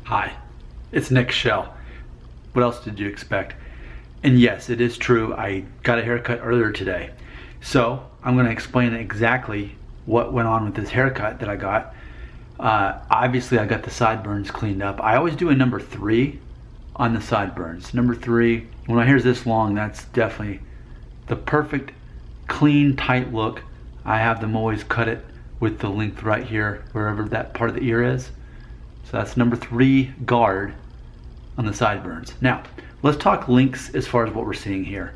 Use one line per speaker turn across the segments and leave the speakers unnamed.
Hi, it's Nick Shell. What else did you expect? And yes, it is true, I got a haircut earlier today. So I'm going to explain exactly what went on with this haircut that I got. Obviously I got the sideburns cleaned up. I always do a number 3 on the sideburns. Number 3, when my hair's this long, that's definitely the perfect clean, tight look. I have them always cut it with the length right here, wherever that part of the ear is. So that's number 3 guard on the sideburns. Now, let's talk lengths as far as what we're seeing here.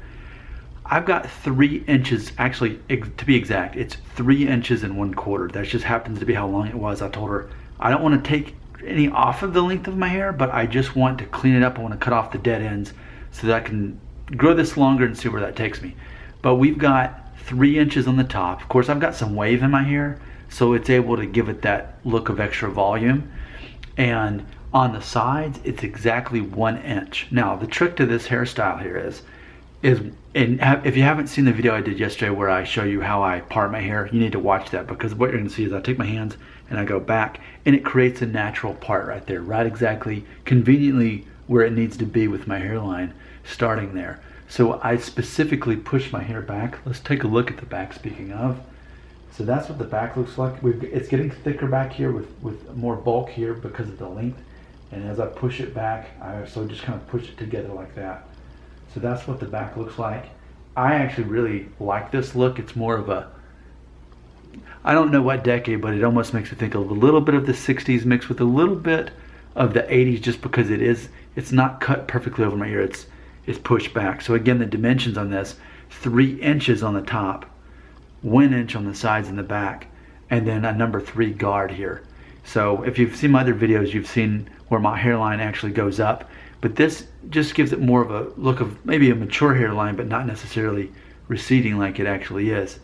I've got 3 inches, actually, to be exact, it's 3 inches and 1/4. That just happens to be how long it was. I told her, I don't want to take any off of the length of my hair, but I just want to clean it up. I want to cut off the dead ends so that I can grow this longer and see where that takes me. But we've got 3 inches on the top. Of course, I've got some wave in my hair, so it's able to give it that look of extra volume. And on the sides, it's exactly 1 inch. Now, the trick to this hairstyle here is and if you haven't seen the video I did yesterday where I show you how I part my hair, you need to watch that, because what you're gonna see is I take my hands and I go back and it creates a natural part right there, right exactly, conveniently where it needs to be with my hairline, starting there. So I specifically push my hair back. Let's take a look at the back, speaking of. So that's what the back looks like. It's getting thicker back here with more bulk here because of the length. And as I push it back, I also just kind of push it together like that. So that's what the back looks like. I actually really like this look. It's more of a, I don't know what decade, but it almost makes me think of a little bit of the 60s mixed with a little bit of the 80s, just because it's not cut perfectly over my ear. It's pushed back. So again, the dimensions on this, 3 inches on the top, 1 inch on the sides and the back, and then a number 3 guard here. So if you've seen my other videos, you've seen where my hairline actually goes up, but this just gives it more of a look of maybe a mature hairline, but not necessarily receding like it actually is.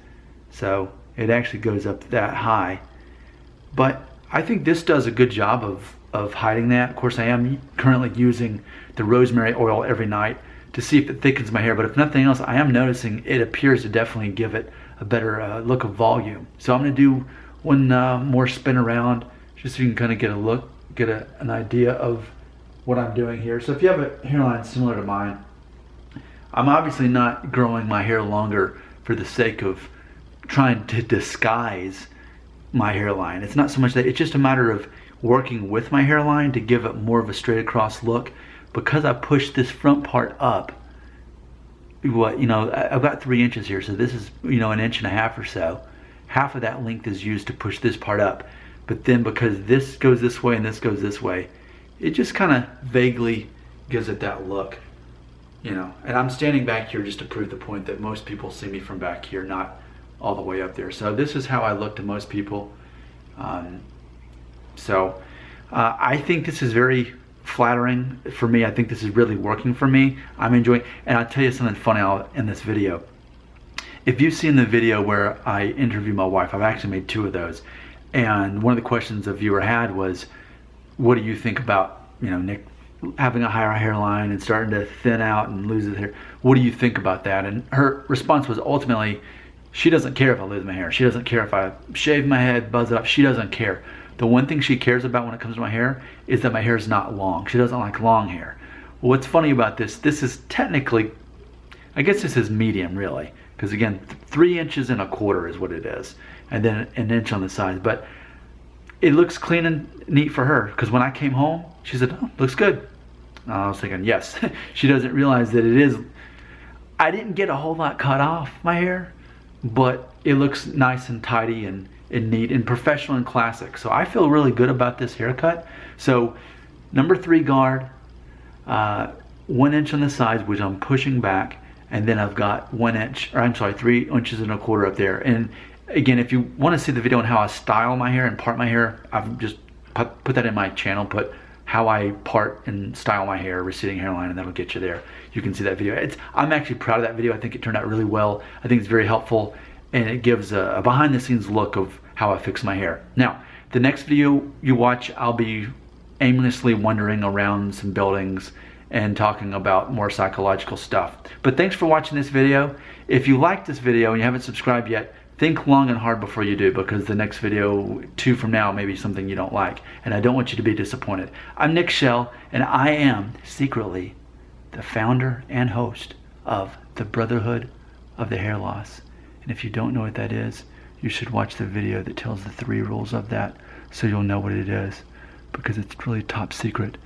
So it actually goes up that high. But I think this does a good job of hiding that. Of course, I am currently using the rosemary oil every night to see if it thickens my hair, but if nothing else, I am noticing it appears to definitely give it a better look of volume. So I'm gonna do one more spin around, just so you can kind of get a look, get an idea of what I'm doing here. So if you have a hairline similar to mine, I'm obviously not growing my hair longer for the sake of trying to disguise my hairline. It's not so much that, it's just a matter of working with my hairline to give it more of a straight across look. Because I pushed this front part up, I've got 3 inches here, so this is 1.5 inches or so. Half of that length is used to push this part up, but then because this goes this way and this goes this way, it just kind of vaguely gives it that look, And I'm standing back here just to prove the point that most people see me from back here, not all the way up there. So this is how I look to most people. I think this is very flattering for me. I think this is really working for me. I'm enjoying, and I'll tell you something funny in this video. If you've seen the video where I interview my wife, I've actually made 2 of those, and one of the questions a viewer had was, what do you think about Nick having a higher hairline and starting to thin out and lose his hair? What do you think about that? And her response was, ultimately, she doesn't care if I lose my hair. She doesn't care if I shave my head, buzz it up. She doesn't care. The one thing she cares about when it comes to my hair is that my hair is not long. She doesn't like long hair. Well, what's funny about this is technically, I guess this is medium really, because again, 3 inches and 1/4 is what it is, and then 1 inch on the sides. But it looks clean and neat for her, because when I came home, she said, "Oh, looks good." And I was thinking, yes. She doesn't realize that it is, I didn't get a whole lot cut off my hair, but it looks nice and tidy and neat and professional and classic. So I feel really good about this haircut. So number 3 guard, 1 inch on the sides, which I'm pushing back, and then I've got 3 inches and 1/4 up there. And again, if you want to see the video on how I style my hair and part my hair, I've just put that in my channel, put how I part and style my hair, receding hairline, and that'll get you there. You can see that video. I'm actually proud of that video. I think it turned out really well. I think it's very helpful, and it gives a behind the scenes look of how I fix my hair. Now, the next video you watch, I'll be aimlessly wandering around some buildings and talking about more psychological stuff. But thanks for watching this video. If you liked this video and you haven't subscribed yet, think long and hard before you do, because the next video, 2 from now, may be something you don't like, and I don't want you to be disappointed. I'm Nick Shell, and I am secretly the founder and host of the Brotherhood of the Hair Loss. And if you don't know what that is, you should watch the video that tells the 3 rules of that, so you'll know what it is, because it's really top secret,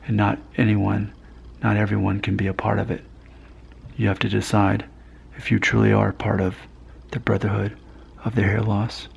and not everyone can be a part of it. You have to decide if you truly are part of the Brotherhood of the Hair Loss.